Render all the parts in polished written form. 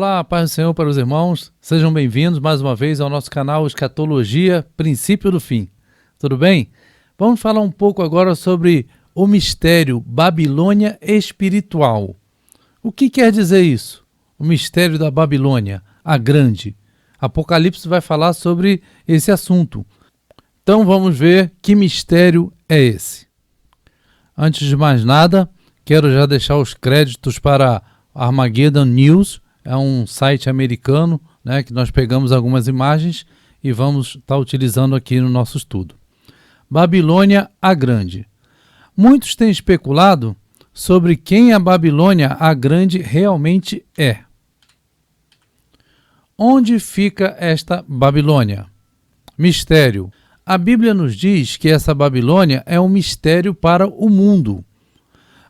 Olá, paz do Senhor para os irmãos, sejam bem-vindos mais uma vez ao nosso canal Escatologia, Princípio do Fim. Tudo bem? Vamos falar um pouco agora sobre o mistério Babilônia espiritual. O que quer dizer isso? O mistério da Babilônia, a grande. Apocalipse vai falar sobre esse assunto. Então vamos ver que mistério é esse. Antes de mais nada, quero já deixar os créditos para Armageddon News. É um site americano, né, que nós pegamos algumas imagens e vamos estar utilizando aqui no nosso estudo. Babilônia a Grande. Muitos têm especulado sobre quem a Babilônia a Grande realmente é. Onde fica esta Babilônia? Mistério. A Bíblia nos diz que essa Babilônia é um mistério para o mundo,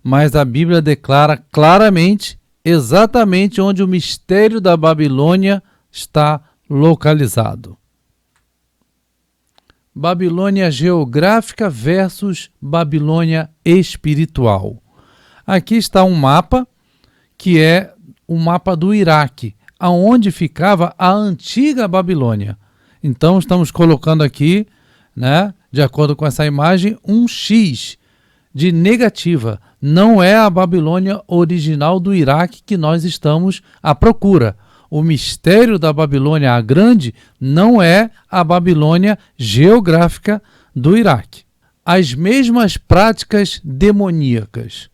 mas a Bíblia declara claramente exatamente onde o mistério da Babilônia está localizado. Babilônia geográfica versus Babilônia espiritual. Aqui está um mapa, que é o mapa do Iraque, aonde ficava a antiga Babilônia. Então estamos colocando aqui, né, de acordo com essa imagem, um X de negativa. Não é a Babilônia original do Iraque que nós estamos à procura. O mistério da Babilônia a Grande não é a Babilônia geográfica do Iraque. As mesmas práticas demoníacas.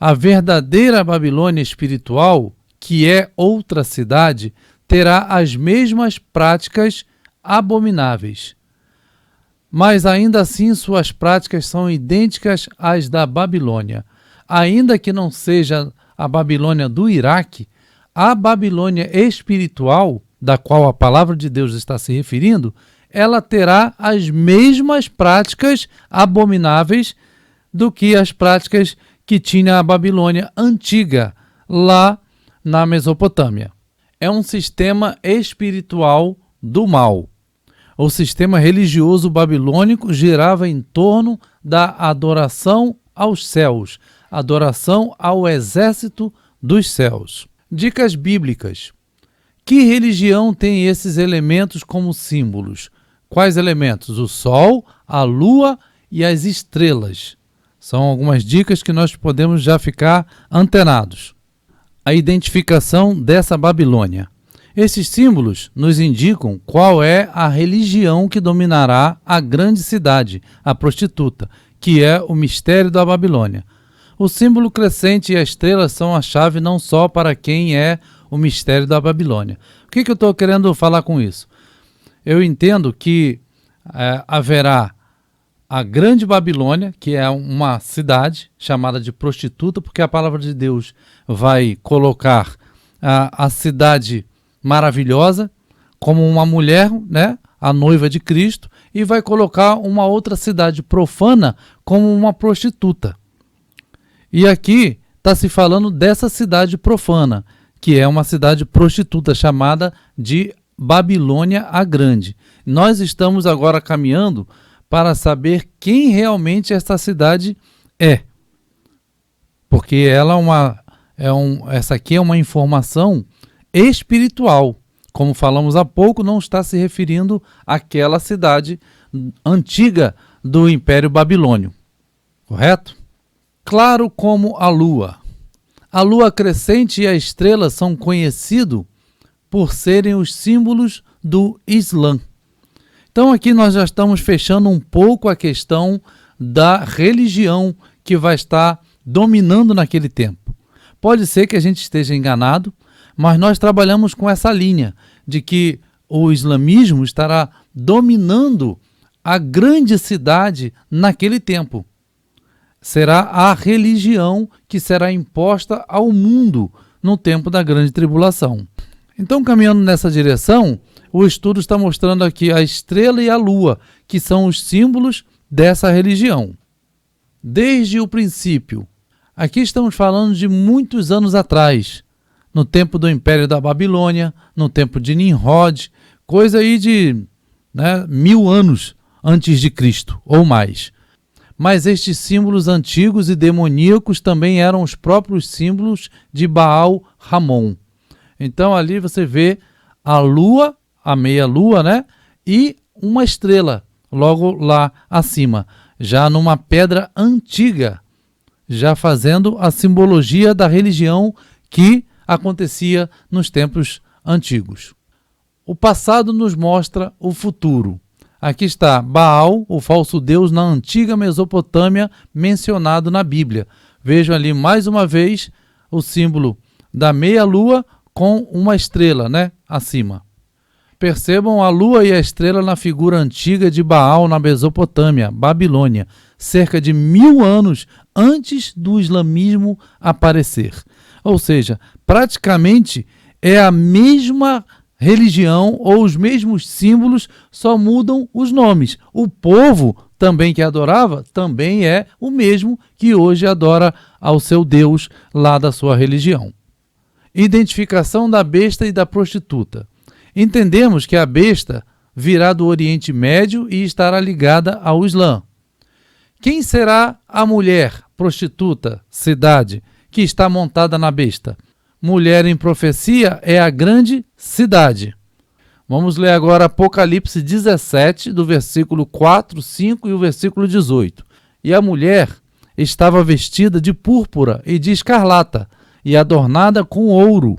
A verdadeira Babilônia espiritual, que é outra cidade, terá as mesmas práticas abomináveis. Mas ainda assim suas práticas são idênticas às da Babilônia. Ainda que não seja a Babilônia do Iraque, a Babilônia espiritual, da qual a palavra de Deus está se referindo, ela terá as mesmas práticas abomináveis do que as práticas que tinha a Babilônia antiga, lá na Mesopotâmia. É um sistema espiritual do mal. O sistema religioso babilônico girava em torno da adoração aos céus, adoração ao exército dos céus. Dicas bíblicas. Que religião tem esses elementos como símbolos? Quais elementos? O sol, a lua e as estrelas. São algumas dicas que nós podemos já ficar antenados. A identificação dessa Babilônia. Esses símbolos nos indicam qual é a religião que dominará a grande cidade, a prostituta, que é o mistério da Babilônia. O símbolo crescente e a estrela são a chave não só para quem é o mistério da Babilônia. O que eu estou querendo falar com isso? Eu entendo que haverá a grande Babilônia, que é uma cidade chamada de prostituta, porque a palavra de Deus vai colocar a cidade maravilhosa como uma mulher, né, a noiva de Cristo, e vai colocar uma outra cidade profana como uma prostituta. E aqui está se falando dessa cidade profana, que é uma cidade prostituta chamada de Babilônia a Grande. Nós estamos agora caminhando para saber quem realmente essa cidade é, porque ela essa aqui é uma informação espiritual. Como falamos há pouco, não está se referindo àquela cidade antiga do Império Babilônio. Correto? Claro como a lua. A lua crescente e a estrela são conhecidos por serem os símbolos do Islã. Então aqui nós já estamos fechando um pouco a questão da religião que vai estar dominando naquele tempo. Pode ser que a gente esteja enganado, mas nós trabalhamos com essa linha de que o islamismo estará dominando a grande cidade naquele tempo. Será a religião que será imposta ao mundo no tempo da grande tribulação. Então, caminhando nessa direção, o estudo está mostrando aqui a estrela e a lua, que são os símbolos dessa religião. Desde o princípio. Aqui estamos falando de muitos anos atrás, no tempo do Império da Babilônia, no tempo de Nimrod, coisa aí de 1000 anos antes de Cristo, ou mais. Mas estes símbolos antigos e demoníacos também eram os próprios símbolos de Baal Ramon. Então ali você vê a lua, a meia-lua, né? E uma estrela logo lá acima, já numa pedra antiga, já fazendo a simbologia da religião que acontecia nos tempos antigos. O passado nos mostra o futuro. Aqui está Baal, o falso deus na antiga Mesopotâmia, mencionado na Bíblia. Vejam ali mais uma vez o símbolo da meia-lua com uma estrela, né, acima. Percebam a lua e a estrela na figura antiga de Baal na Mesopotâmia, Babilônia, cerca de 1000 anos antes do islamismo aparecer. Ou seja, praticamente é a mesma religião ou os mesmos símbolos, só mudam os nomes. O povo também que adorava também é o mesmo que hoje adora ao seu Deus lá da sua religião. Identificação da besta e da prostituta. Entendemos que a besta virá do Oriente Médio e estará ligada ao Islã. Quem será a mulher, prostituta, cidade, que está montada na besta? Mulher em profecia é a grande cidade. Vamos ler agora Apocalipse 17, do versículo 4, 5 e o versículo 18. E a mulher estava vestida de púrpura e de escarlata, e adornada com ouro,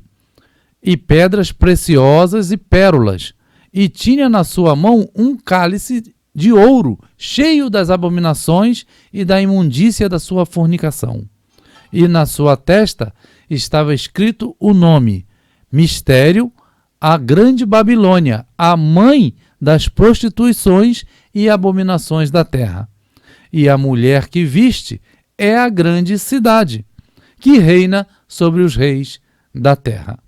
e pedras preciosas e pérolas, e tinha na sua mão um cálice de ouro, cheio das abominações e da imundícia da sua fornicação. E na sua testa estava escrito o nome: Mistério, a Grande Babilônia, a mãe das prostituições e abominações da terra. E a mulher que viste é a grande cidade, que reina sobre os reis da terra.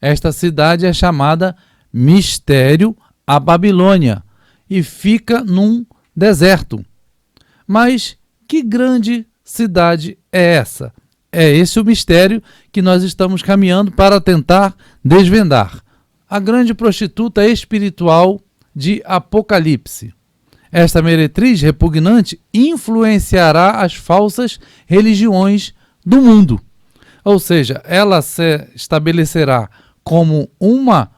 Esta cidade é chamada Mistério, a Babilônia, e fica num deserto. Mas que grande cidade é essa? É esse o mistério que nós estamos caminhando para tentar desvendar. A grande prostituta espiritual de Apocalipse. Esta meretriz repugnante influenciará as falsas religiões do mundo. Ou seja, ela se estabelecerá como uma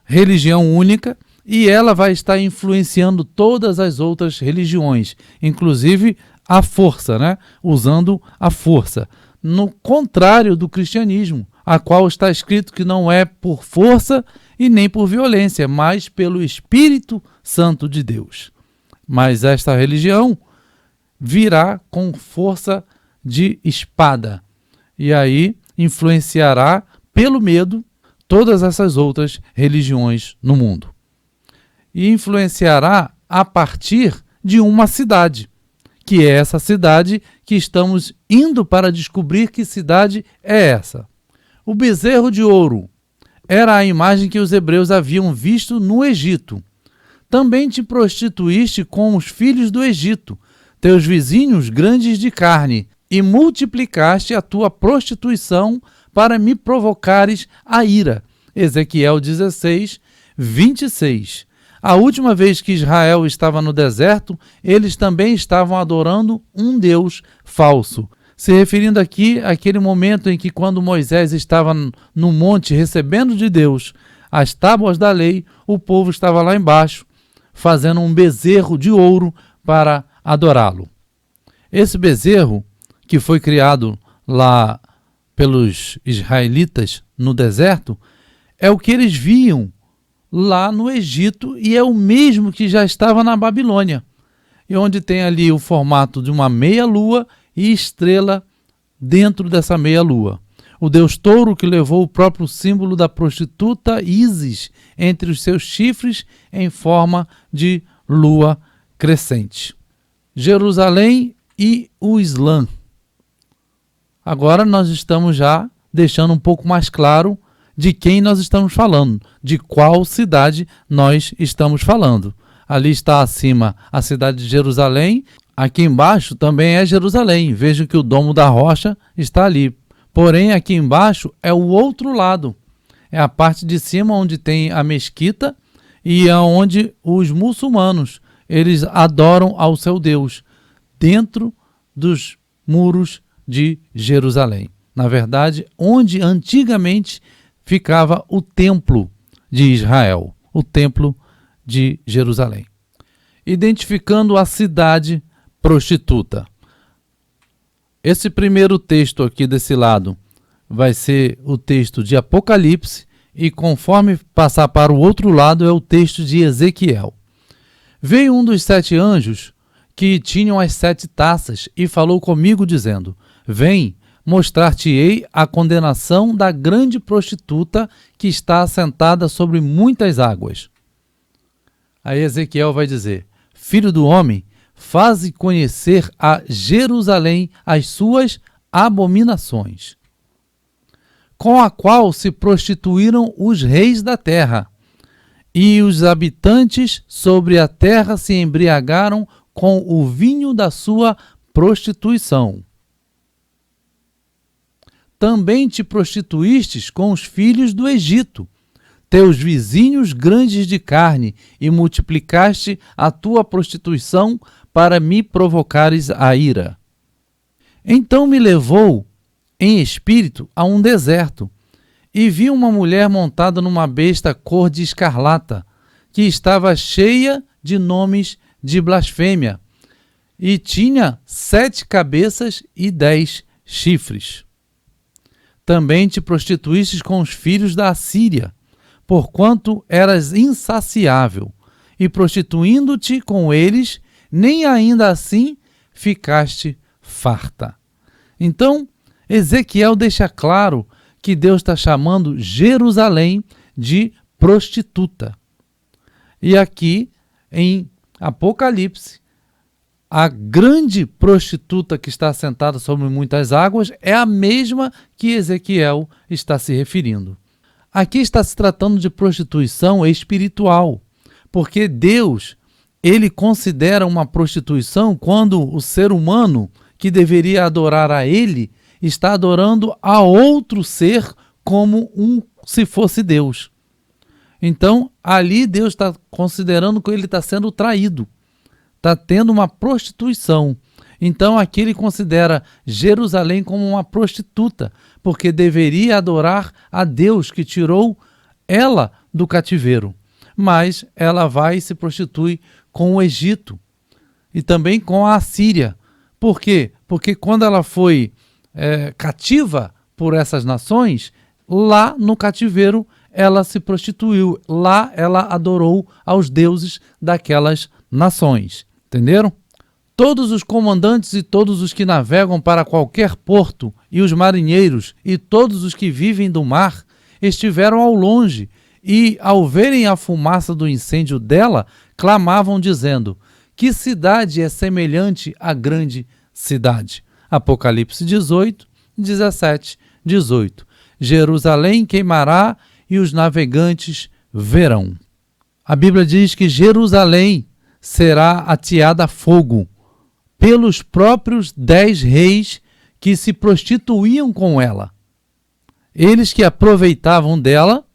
religião única e ela vai estar influenciando todas as outras religiões, inclusive a força, né? Usando a força. No contrário do cristianismo, a qual está escrito que não é por força e nem por violência, mas pelo Espírito Santo de Deus. Mas esta religião virá com força de espada e aí influenciará pelo medo todas essas outras religiões no mundo. E influenciará a partir de uma cidade, que é essa cidade que estamos indo para descobrir que cidade é essa. O bezerro de ouro era a imagem que os hebreus haviam visto no Egito. Também te prostituíste com os filhos do Egito, teus vizinhos grandes de carne, e multiplicaste a tua prostituição para me provocares a ira. Ezequiel 16, 26. A última vez que Israel estava no deserto, eles também estavam adorando um Deus falso. Se referindo aqui àquele momento em que, quando Moisés estava no monte recebendo de Deus as tábuas da lei, o povo estava lá embaixo, fazendo um bezerro de ouro para adorá-lo. Esse bezerro, que foi criado lá pelos israelitas no deserto, é o que eles viam lá no Egito e é o mesmo que já estava na Babilônia, e onde tem ali o formato de uma meia-lua e estrela dentro dessa meia-lua. O deus touro, que levou o próprio símbolo da prostituta Ísis entre os seus chifres em forma de lua crescente. Jerusalém e o Islã. Agora nós estamos já deixando um pouco mais claro de quem nós estamos falando, de qual cidade nós estamos falando. Ali está acima a cidade de Jerusalém, aqui embaixo também é Jerusalém. Vejam que o Domo da Rocha está ali. Porém, aqui embaixo é o outro lado. É a parte de cima onde tem a mesquita e é onde os muçulmanos eles adoram ao seu Deus, dentro dos muros de Jerusalém. Na verdade, onde antigamente ficava o templo de Israel, o templo de Jerusalém. Identificando a cidade prostituta. Esse primeiro texto aqui desse lado vai ser o texto de Apocalipse e conforme passar para o outro lado é o texto de Ezequiel. Veio um dos 7 anjos que tinham as 7 taças e falou comigo dizendo: Vem, mostrar-te-ei a condenação da grande prostituta que está assentada sobre muitas águas. Aí Ezequiel vai dizer: Filho do homem, faze conhecer a Jerusalém as suas abominações, com a qual se prostituíram os reis da terra, e os habitantes sobre a terra se embriagaram com o vinho da sua prostituição. Também te prostituístes com os filhos do Egito, teus vizinhos grandes de carne, e multiplicaste a tua prostituição para me provocares a ira. Então me levou em espírito a um deserto, e vi uma mulher montada numa besta cor de escarlata, que estava cheia de nomes de blasfêmia, e tinha 7 cabeças e 10 chifres. Também te prostituístes com os filhos da Assíria, porquanto eras insaciável, e prostituindo-te com eles, nem ainda assim ficaste farta. Então, Ezequiel deixa claro que Deus está chamando Jerusalém de prostituta. E aqui, em Apocalipse, a grande prostituta que está sentada sobre muitas águas é a mesma que Ezequiel está se referindo. Aqui está se tratando de prostituição espiritual, porque Deus, ele considera uma prostituição quando o ser humano que deveria adorar a ele está adorando a outro ser como se fosse Deus. Então, ali Deus está considerando que ele está sendo traído, está tendo uma prostituição. Então, aqui ele considera Jerusalém como uma prostituta, porque deveria adorar a Deus que tirou ela do cativeiro. Mas ela vai e se prostitui com o Egito e também com a Assíria. Por quê? Porque quando ela foi cativa por essas nações, lá no cativeiro ela se prostituiu, lá ela adorou aos deuses daquelas nações. Entenderam? Todos os comandantes e todos os que navegam para qualquer porto, e os marinheiros e todos os que vivem do mar, estiveram ao longe, e, ao verem a fumaça do incêndio dela, clamavam dizendo: que cidade é semelhante à grande cidade? Apocalipse 18, 17, 18. Jerusalém queimará e os navegantes verão. A Bíblia diz que Jerusalém será ateada a fogo pelos próprios 10 reis que se prostituíam com ela. Eles que aproveitavam dela,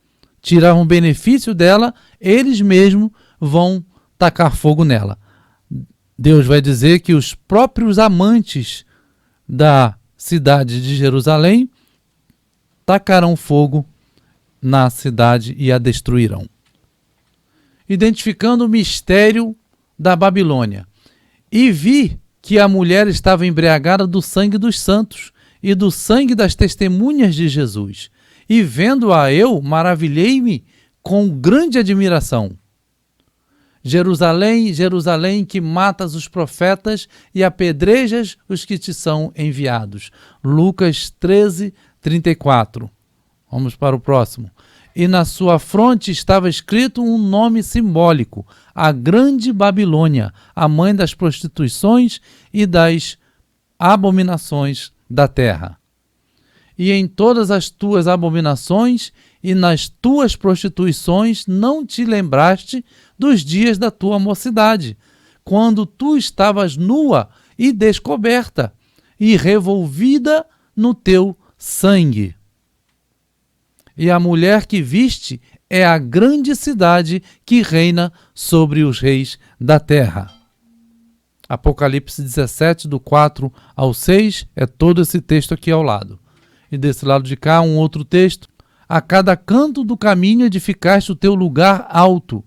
tiravam benefício dela, eles mesmos vão tacar fogo nela. Deus vai dizer que os próprios amantes da cidade de Jerusalém tacarão fogo na cidade e a destruirão. Identificando o mistério da Babilônia. E vi que a mulher estava embriagada do sangue dos santos e do sangue das testemunhas de Jesus. E vendo-a eu, maravilhei-me com grande admiração. Jerusalém, Jerusalém, que matas os profetas e apedrejas os que te são enviados. Lucas 13, 34. Vamos para o próximo. E na sua fronte estava escrito um nome simbólico: a Grande Babilônia, a mãe das prostituições e das abominações da terra. E em todas as tuas abominações e nas tuas prostituições não te lembraste dos dias da tua mocidade, quando tu estavas nua e descoberta, e revolvida no teu sangue. E a mulher que viste é a grande cidade que reina sobre os reis da terra. Apocalipse 17, do 4 ao 6, é todo esse texto aqui ao lado. E desse lado de cá, um outro texto. A cada canto do caminho edificaste o teu lugar alto,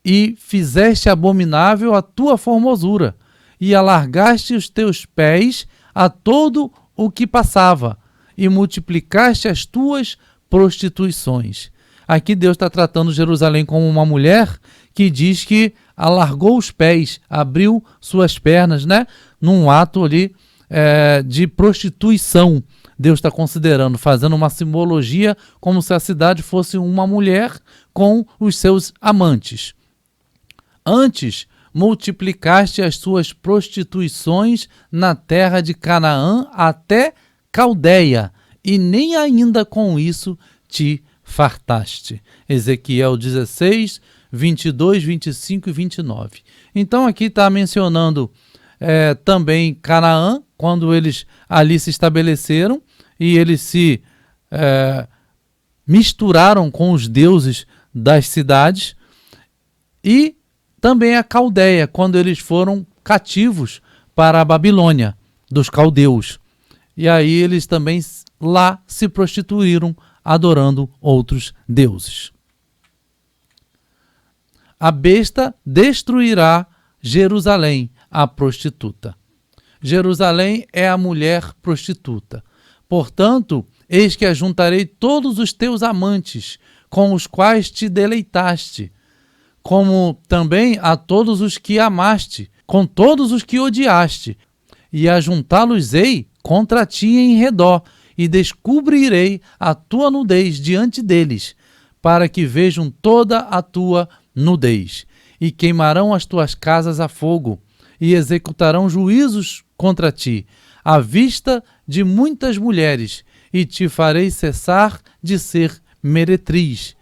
e fizeste abominável a tua formosura, e alargaste os teus pés a todo o que passava, e multiplicaste as tuas prostituições. Aqui Deus está tratando Jerusalém como uma mulher que diz que alargou os pés, abriu suas pernas, né? Num ato ali de prostituição. Deus está considerando, fazendo uma simbologia como se a cidade fosse uma mulher com os seus amantes. Antes, multiplicaste as suas prostituições na terra de Canaã até Caldeia, e nem ainda com isso te fartaste. Ezequiel 16, 22, 25 e 29. Então aqui está mencionando também Canaã, quando eles ali se estabeleceram e eles se misturaram com os deuses das cidades, e também a Caldeia, quando eles foram cativos para a Babilônia, dos caldeus. E aí eles também lá se prostituíram, adorando outros deuses. A besta destruirá Jerusalém, a prostituta. Jerusalém é a mulher prostituta. Portanto, eis que ajuntarei todos os teus amantes, com os quais te deleitaste, como também a todos os que amaste, com todos os que odiaste, e ajuntá-los-ei contra ti em redor, e descobrirei a tua nudez diante deles, para que vejam toda a tua nudez, e queimarão as tuas casas a fogo, e executarão juízos contra ti, à vista de muitas mulheres, e te farei cessar de ser meretriz,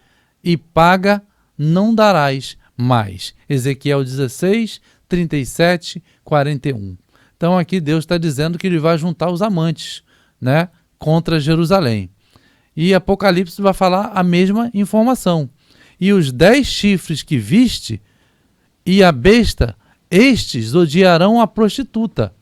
e paga não darás mais. Ezequiel 16, 37, 41. Então aqui Deus está dizendo que ele vai juntar os amantes, né, contra Jerusalém. E Apocalipse vai falar a mesma informação. E os 10 chifres que viste, e a besta, estes odiarão a prostituta,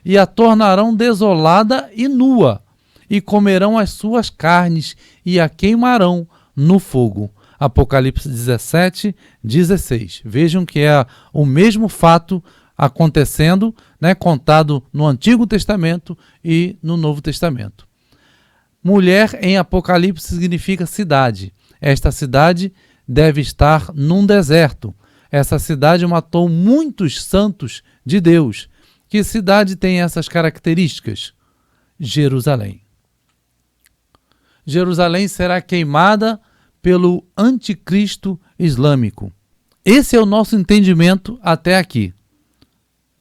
e a tornarão desolada e nua, e comerão as suas carnes, e a queimarão no fogo. Apocalipse 17, 16. Vejam que é o mesmo fato acontecendo, né, contado no Antigo Testamento e no Novo Testamento. Mulher em Apocalipse significa cidade. Esta cidade deve estar num deserto. Essa cidade matou muitos santos de Deus. Que cidade tem essas características? Jerusalém. Jerusalém será queimada pelo anticristo islâmico. Esse é o nosso entendimento até aqui.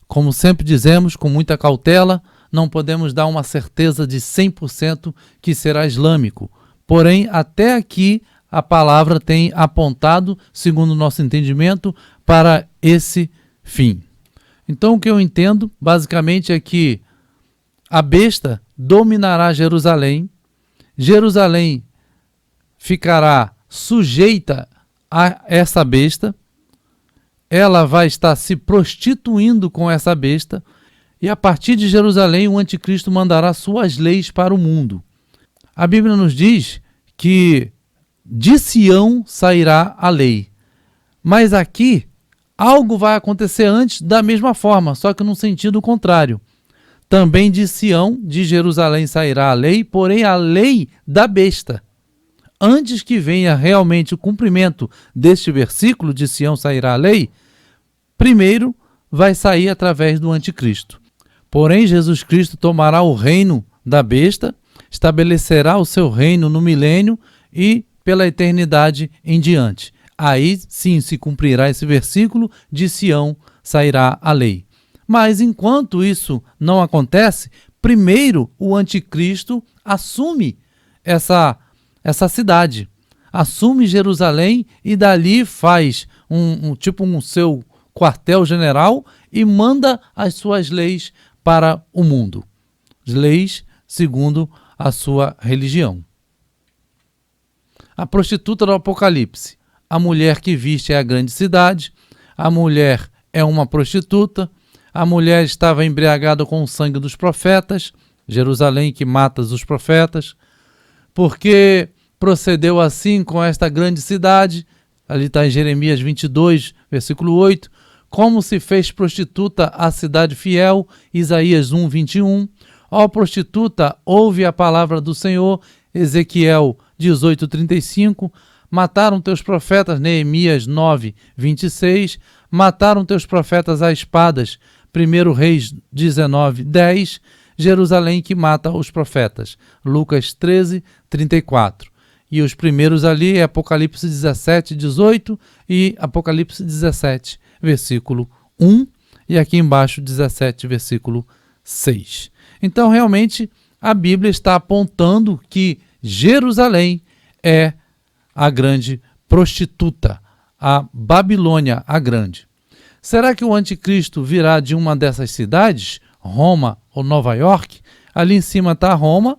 Como sempre dizemos, com muita cautela, não podemos dar uma certeza de 100% que será islâmico. Porém, até aqui, a palavra tem apontado, segundo o nosso entendimento, para esse fim. Então, o que eu entendo, basicamente, é que a besta dominará Jerusalém, Jerusalém ficará sujeita a essa besta, ela vai estar se prostituindo com essa besta, e a partir de Jerusalém o anticristo mandará suas leis para o mundo. A Bíblia nos diz que de Sião sairá a lei, mas aqui algo vai acontecer antes da mesma forma, só que num sentido contrário. Também de Sião, de Jerusalém sairá a lei, porém a lei da besta. Antes que venha realmente o cumprimento deste versículo, de Sião sairá a lei, primeiro vai sair através do anticristo. Porém, Jesus Cristo tomará o reino da besta, estabelecerá o seu reino no milênio e pela eternidade em diante. Aí sim se cumprirá esse versículo, de Sião sairá a lei. Mas enquanto isso não acontece, primeiro o anticristo assume essa cidade, assume Jerusalém e dali faz um seu quartel-general e manda as suas leis para o mundo. Leis segundo a sua religião. A prostituta do Apocalipse. A mulher que viste é a grande cidade, a mulher é uma prostituta, a mulher estava embriagada com o sangue dos profetas, Jerusalém que mata os profetas, porque procedeu assim com esta grande cidade, ali está em Jeremias 22, versículo 8, como se fez prostituta a cidade fiel, Isaías 1, 21, ó prostituta, ouve a palavra do Senhor, Ezequiel 18, 35, mataram teus profetas, Neemias 9, 26, mataram teus profetas a espadas, 1 Reis 19, 10, Jerusalém que mata os profetas, Lucas 13, 34. E os primeiros ali é Apocalipse 17, 18 e Apocalipse 17, versículo 1, e aqui embaixo 17, versículo 6. Então, realmente, a Bíblia está apontando que Jerusalém é a grande prostituta, a Babilônia a grande. Será que o anticristo virá de uma dessas cidades, Roma ou Nova York? Ali em cima está Roma,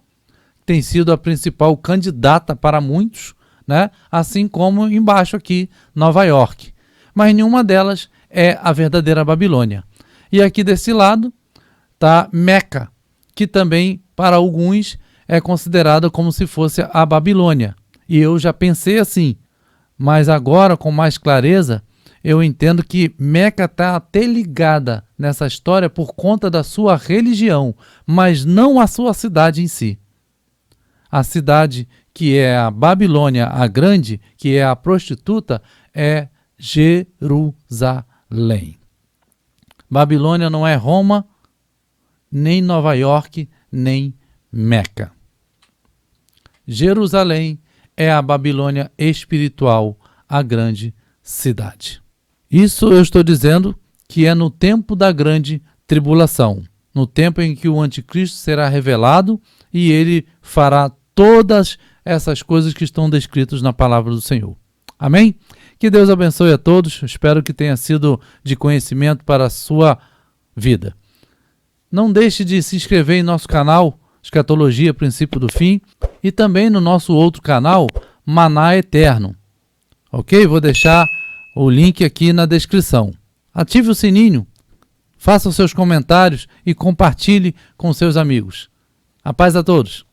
tem sido a principal candidata para muitos, né? Assim como embaixo aqui, Nova York. Mas nenhuma delas é a verdadeira Babilônia. E aqui desse lado está Meca, que também para alguns é considerada como se fosse a Babilônia. E eu já pensei assim, mas agora com mais clareza, eu entendo que Meca está até ligada nessa história por conta da sua religião, mas não a sua cidade em si. A cidade que é a Babilônia a grande, que é a prostituta, é Jerusalém. Babilônia não é Roma, nem Nova York, nem Meca. Jerusalém é a Babilônia espiritual, a grande cidade. Isso eu estou dizendo que é no tempo da grande tribulação, no tempo em que o anticristo será revelado e ele fará todas essas coisas que estão descritas na palavra do Senhor. Amém? Que Deus abençoe a todos. Espero que tenha sido de conhecimento para a sua vida. Não deixe de se inscrever em nosso canal Escatologia, Princípio do Fim, e também no nosso outro canal, Maná Eterno. Ok? Vou deixar o link aqui na descrição. Ative o sininho, faça os seus comentários e compartilhe com seus amigos. A paz a todos.